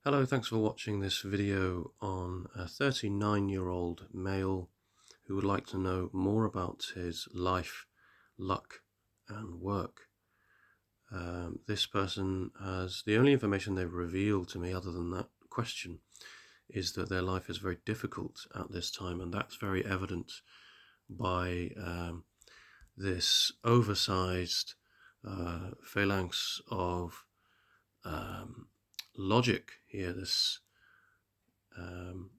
Hello, thanks for watching this video on a 39-year-old male who would like to know more about his life, luck and work. This person has, the only information they've revealed to me other than that question is that their life is very difficult at this time, and that's very evident by this oversized phalanx of logic here, um,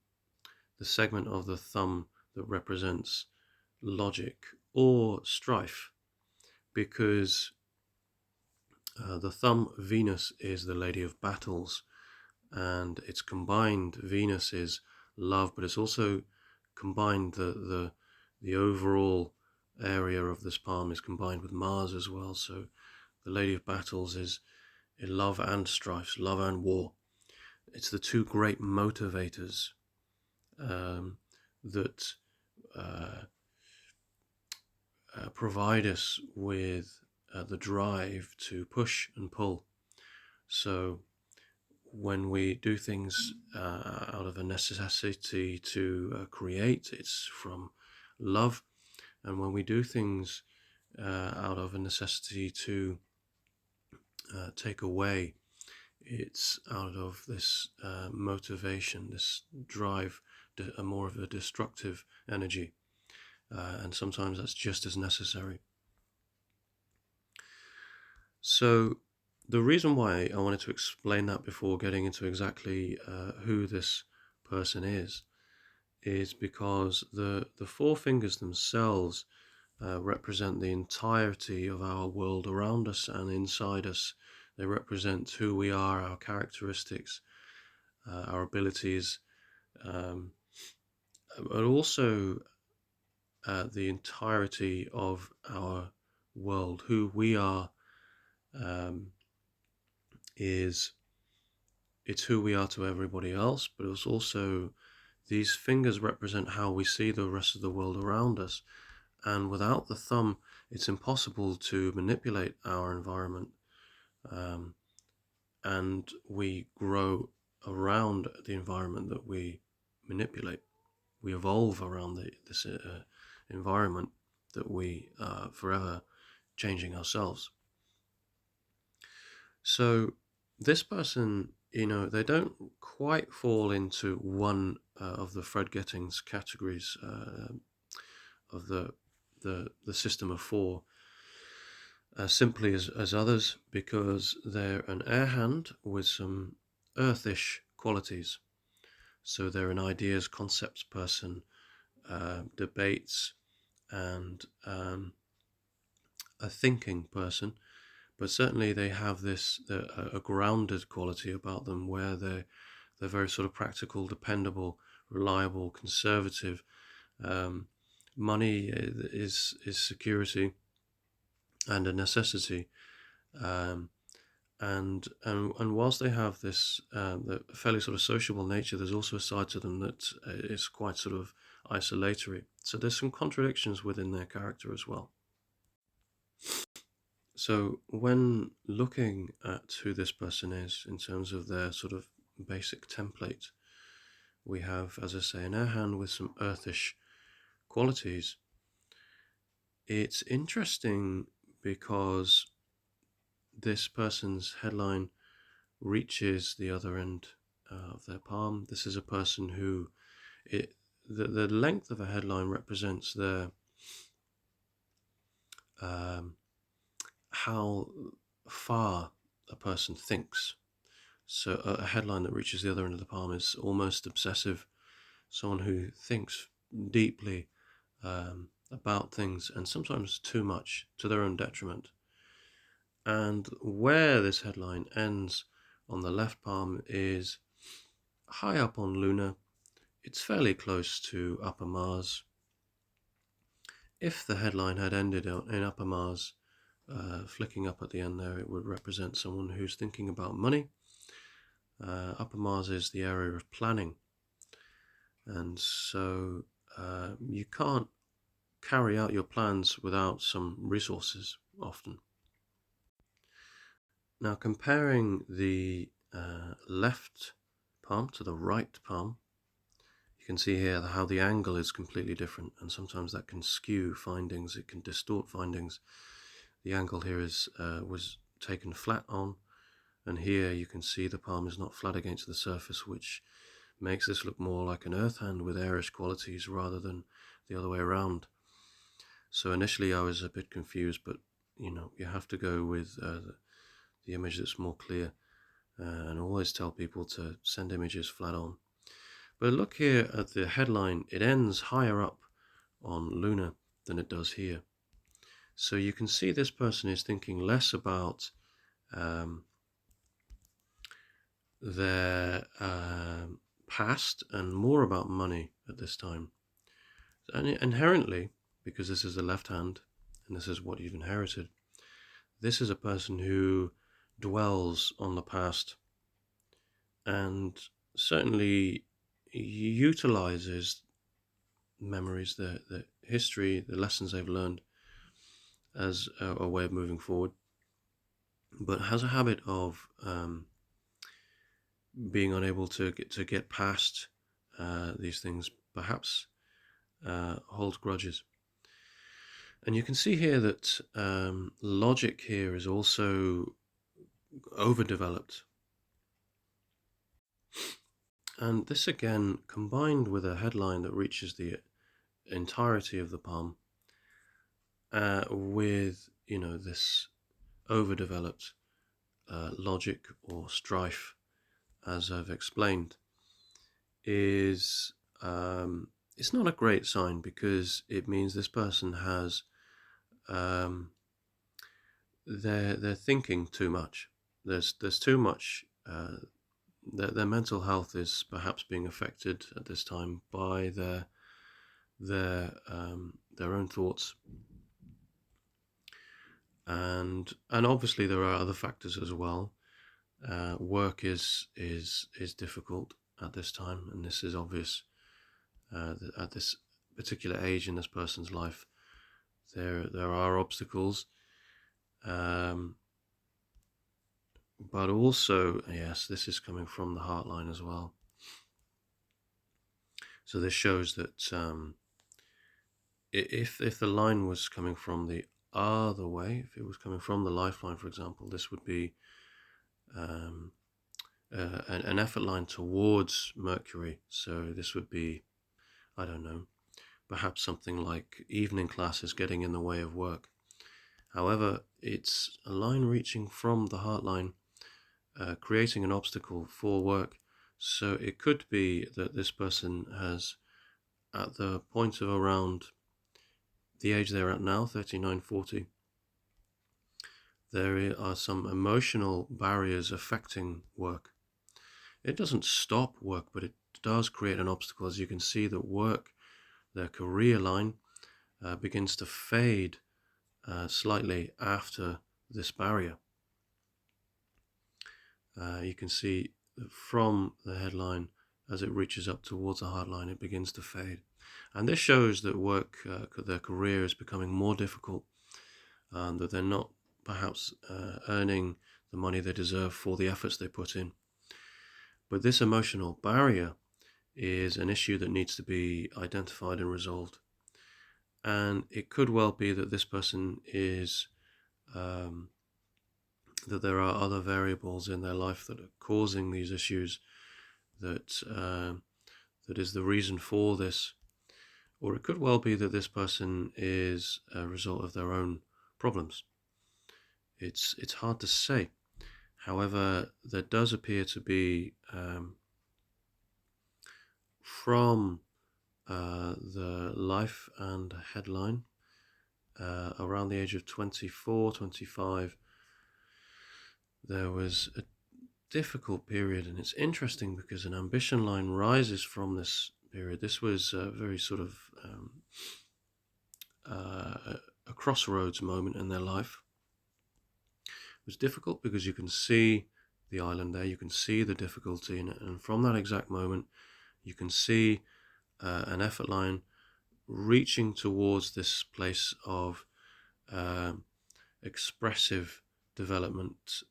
the segment of the thumb that represents logic or strife, because the thumb Venus is the lady of battles, and it's combined. Venus is love, but it's also combined. The overall area of this palm is combined with Mars as well. So the lady of battles is in love and strife, love and war. It's the two great motivators that provide us with the drive to push and pull. So when we do things out of a necessity to create, it's from love. And when we do things out of a necessity to take away, it's out of this motivation, this drive, more of a destructive energy. And sometimes that's just as necessary. So the reason why I wanted to explain that before getting into exactly who this person is because the four fingers themselves represent the entirety of our world around us and inside us. They represent who we are, our characteristics, our abilities, but also the entirety of our world. Who we are it's who we are to everybody else, but it's also, these fingers represent how we see the rest of the world around us. And without the thumb, it's impossible to manipulate our environment. And we grow around the environment that we manipulate. We evolve around this environment that we are forever changing ourselves. So this person, they don't quite fall into one of the Fred Getting's categories of the system of four, simply as others, because they're an air hand with some earthish qualities. So they're an ideas, concepts person, debates, and a thinking person. But certainly they have this a grounded quality about them, where they're very sort of practical, dependable, reliable, conservative. Money is security and a necessity, and whilst they have this the fairly sort of sociable nature, there's also a side to them that is quite sort of isolatory. So there's some contradictions within their character as well. So when looking at who this person is in terms of their sort of basic template, we have, as I say, an air hand with some earthish qualities. It's interesting because this person's headline reaches the other end of their palm. This is a person who, the length of a headline represents their how far a person thinks. So a headline that reaches the other end of the palm is almost obsessive, someone who thinks deeply about things, and sometimes too much, to their own detriment. And where this headline ends on the left palm is high up on Luna. It's fairly close to Upper Mars. If the headline had ended in Upper Mars, flicking up at the end there, it would represent someone who's thinking about money. Upper Mars is the area of planning, and so you can't carry out your plans without some resources often. Now, comparing the left palm, to the right palm, you can see here how the angle is completely different, and sometimes that can skew findings, it can distort findings. The angle here was taken flat on, and here you can see the palm is not flat against the surface, which makes this look more like an earth hand with airish qualities rather than the other way around. So initially I was a bit confused, but you have to go with the image that's more clear, and always tell people to send images flat on. But look here at the headline, it ends higher up on lunar than it does here. So you can see this person is thinking less about their past and more about money at this time. And inherently, because this is the left hand and this is what you've inherited, this is a person who dwells on the past and certainly utilizes memories, the history, the lessons they've learned as a way of moving forward, but has a habit of being unable to get past these things, perhaps hold grudges. And you can see here that logic here is also overdeveloped. And this again, combined with a headline that reaches the entirety of the palm, with this overdeveloped logic or strife, as I've explained, is it's not a great sign, because it means this person has they're thinking too much. There's too much. Their mental health is perhaps being affected at this time by their own thoughts, and obviously there are other factors as well. Work is difficult at this time, and this is obvious at this particular age in this person's life. There are obstacles, but also, yes, this is coming from the heart line as well. So this shows that if the line was coming from the other way, if it was coming from the lifeline, for example, this would be an effort line towards Mercury. So this would be, I don't know, perhaps something like evening classes getting in the way of work. However, it's a line reaching from the heart line, creating an obstacle for work. So it could be that this person has, at the point of around the age they're at now, 39, 40, there are some emotional barriers affecting work. It doesn't stop work, but it does create an obstacle. As you can see, that work, their career line, begins to fade slightly after this barrier. You can see that from the headline, as it reaches up towards the heart line, it begins to fade. And this shows that work, their career is becoming more difficult, that they're not perhaps earning the money they deserve for the efforts they put in. But this emotional barrier is an issue that needs to be identified and resolved. And it could well be that this person is, that there are other variables in their life that are causing these issues, that is the reason for this. Or it could well be that this person is a result of their own problems. It's hard to say. However, there does appear to be, from the life and headline, around the age of 24, 25, there was a difficult period. And it's interesting because an ambition line rises from this period. This was a very sort of a crossroads moment in their life. It was difficult because you can see the island there, you can see the difficulty in it, and from that exact moment you can see an effort line reaching towards this place of expressive development,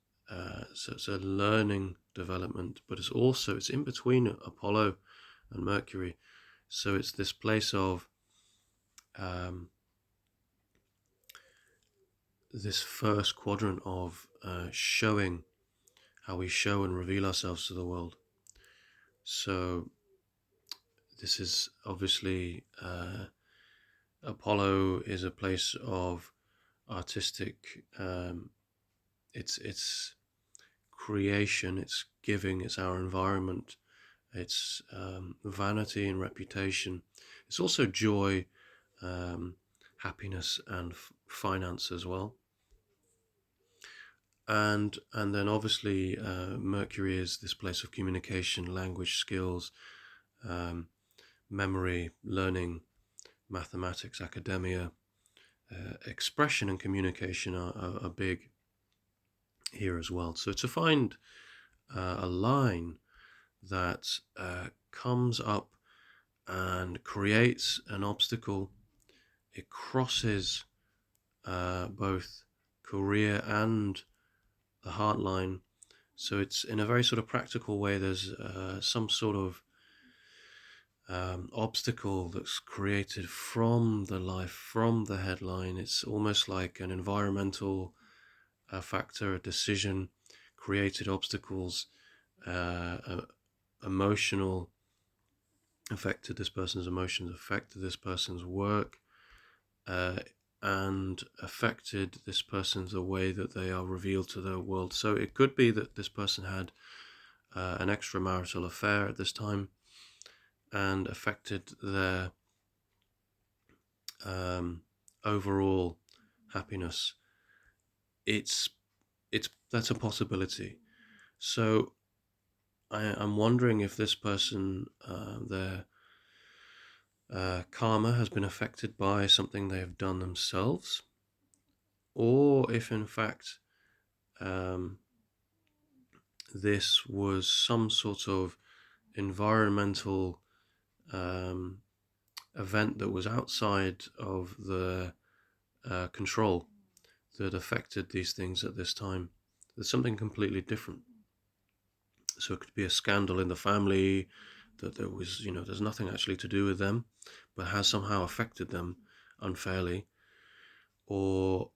so learning development, but it's in between Apollo and Mercury. So it's this place of this first quadrant of showing how we show and reveal ourselves to the world. So this is obviously Apollo is a place of artistic. It's creation. It's giving. It's our environment. It's vanity and reputation. It's also joy, happiness, and finance as well. And then obviously Mercury is this place of communication, language skills, memory, learning, mathematics, academia, expression and communication are big here as well. So to find a line that comes up and creates an obstacle, it crosses both career and the heart line. So it's in a very sort of practical way. There's some sort of obstacle that's created from the life, from the headline. It's almost like an environmental factor, a decision, created obstacles, emotional, affected this person's emotions, affected this person's work, and affected this person's the way that they are revealed to the world. So it could be that this person had an extramarital affair at this time and affected their overall happiness. That's a possibility. So I'm wondering if this person, their karma has been affected by something they have done themselves, or if in fact this was some sort of environmental event that was outside of the control that affected these things at this time. There's something completely different. So it could be a scandal in the family that there was, there's nothing actually to do with them, but has somehow affected them unfairly. Or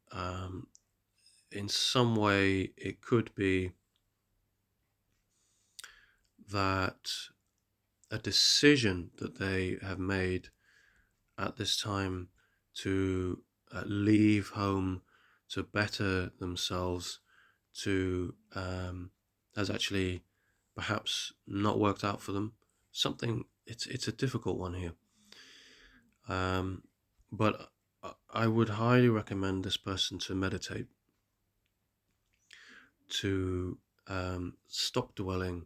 in some way it could be that a decision that they have made at this time to leave home, to better themselves, to has actually perhaps not worked out for them. Something, it's a difficult one here. But I would highly recommend this person to meditate, to stop dwelling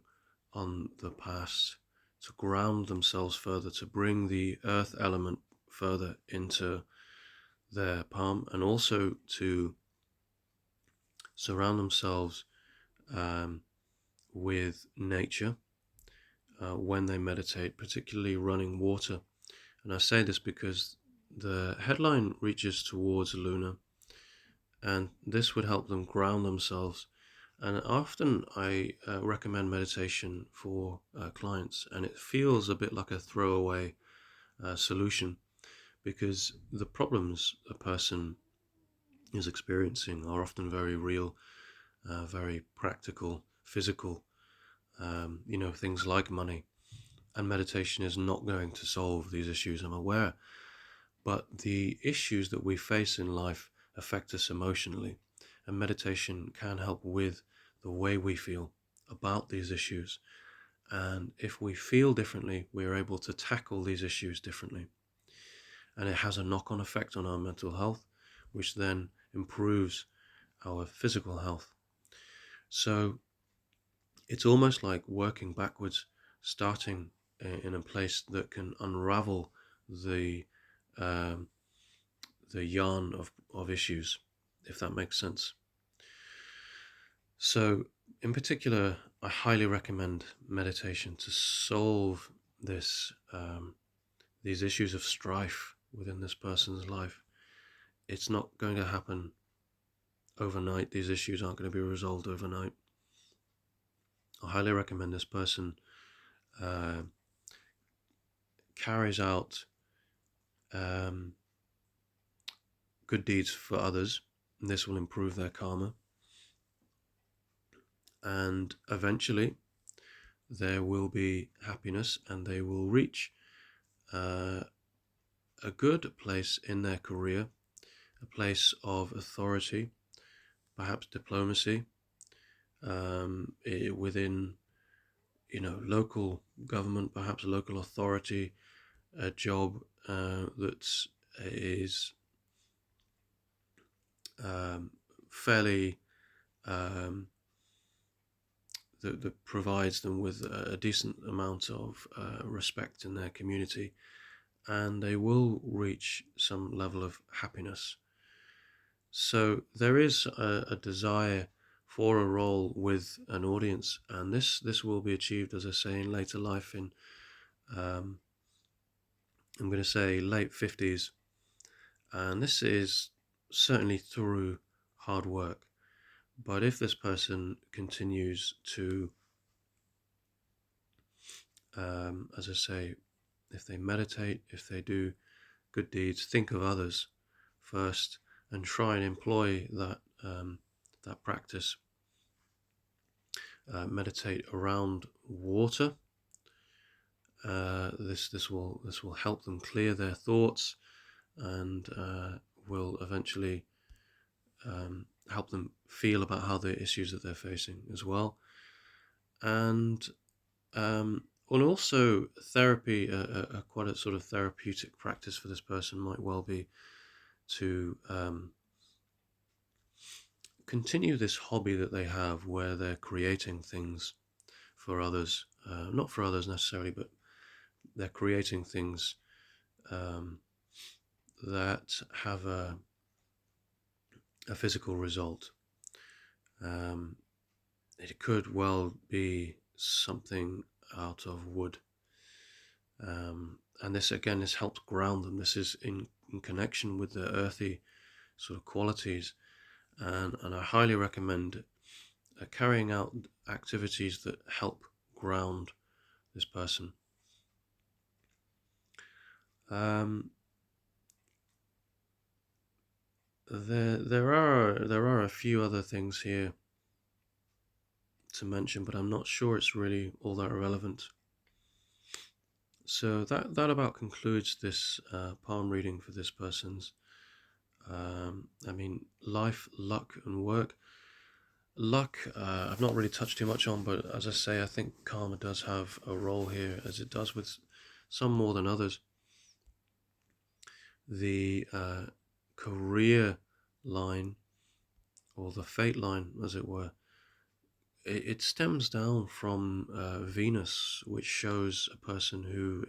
on the past, to ground themselves further, to bring the earth element further into their palm, and also to surround themselves with nature when they meditate, particularly running water. And I say this because the headline reaches towards Luna, and this would help them ground themselves. And often I recommend meditation for clients, and it feels a bit like a throwaway solution, because the problems a person is experiencing are often very real, very practical, physical, things like money. And meditation is not going to solve these issues, I'm aware. But the issues that we face in life affect us emotionally, and meditation can help with the way we feel about these issues. And if we feel differently, we're able to tackle these issues differently. And it has a knock-on effect on our mental health, which then improves our physical health. So it's almost like working backwards, starting in a place that can unravel the yarn of issues, if that makes sense. So in particular, I highly recommend meditation to solve these issues of strife within this person's life. It's not going to happen overnight. These issues aren't going to be resolved overnight. I highly recommend this person carries out good deeds for others. And this will improve their karma, and eventually there will be happiness, and they will reach a good place in their career, a place of authority, perhaps diplomacy, within local government, perhaps a local authority, a job that is fairly that provides them with a decent amount of respect in their community, and they will reach some level of happiness. So there is a desire for a role with an audience, and this will be achieved, as I say, in later life, in I'm going to say late 50s, and this is certainly through hard work. But if this person continues to, as I say, if they meditate, if they do good deeds, think of others first, and try and employ that practice. Meditate around water. This will help them clear their thoughts, and will eventually help them feel about how the issues that they're facing as well. And also therapy, quite a sort of therapeutic practice for this person might well be to continue this hobby that they have, where they're creating things for others, not for others necessarily, but they're creating things that have a physical result. It could well be something out of wood, and this helps ground them. This is in connection with the earthy sort of qualities, and I highly recommend carrying out activities that help ground this person. There are a few other things here to mention, but I'm not sure it's really all that relevant. So that about concludes this palm reading for this person's life, luck, and work. Luck, I've not really touched too much on, but as I say, I think karma does have a role here, as it does with some more than others. The career line, or the fate line, as it were, it stems down from Venus, which shows a person who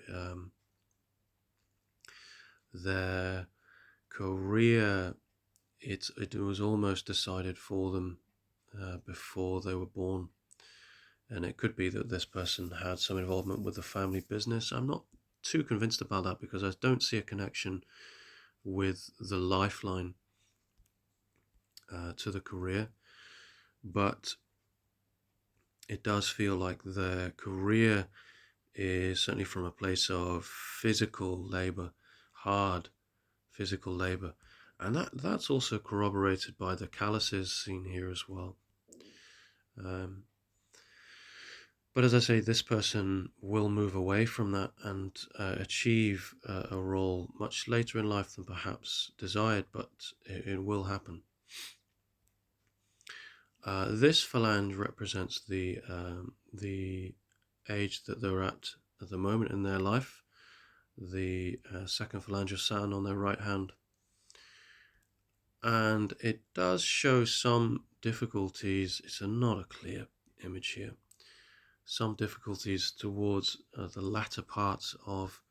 their career, it was almost decided for them before they were born. And it could be that this person had some involvement with the family business. I'm not too convinced about that, because I don't see a connection with the lifeline to the career. But it does feel like their career is certainly from a place of physical labor, hard physical labor. And that's also corroborated by the calluses seen here as well. But as I say, this person will move away from that and achieve a role much later in life than perhaps desired, but it will happen. This phalange represents the age that they're at the moment in their life. The second phalange of Saturn on their right hand. And it does show some difficulties. It's not a clear image here. Some difficulties towards the latter parts of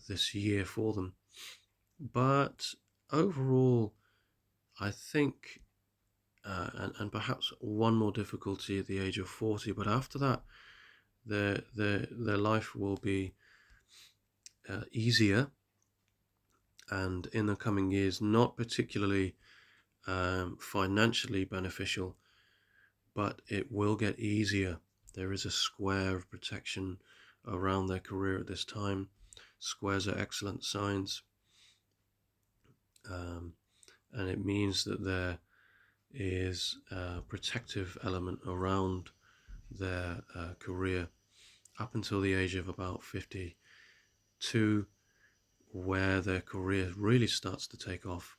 this year for them. But overall, I think, and perhaps one more difficulty at the age of 40, but after that, their life will be easier, and in the coming years, not particularly financially beneficial, but it will get easier. There is a square of protection around their career at this time. Squares are excellent signs, and it means that there is a protective element around their career up until the age of about 52, where their career really starts to take off.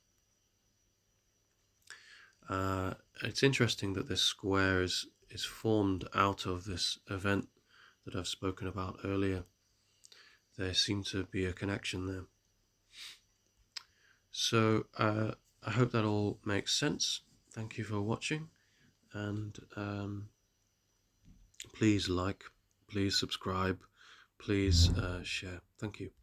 It's interesting that this square is formed out of this event that I've spoken about earlier. There seems to be a connection there. So I hope that all makes sense. Thank you for watching, and please like, please subscribe, please share. Thank you.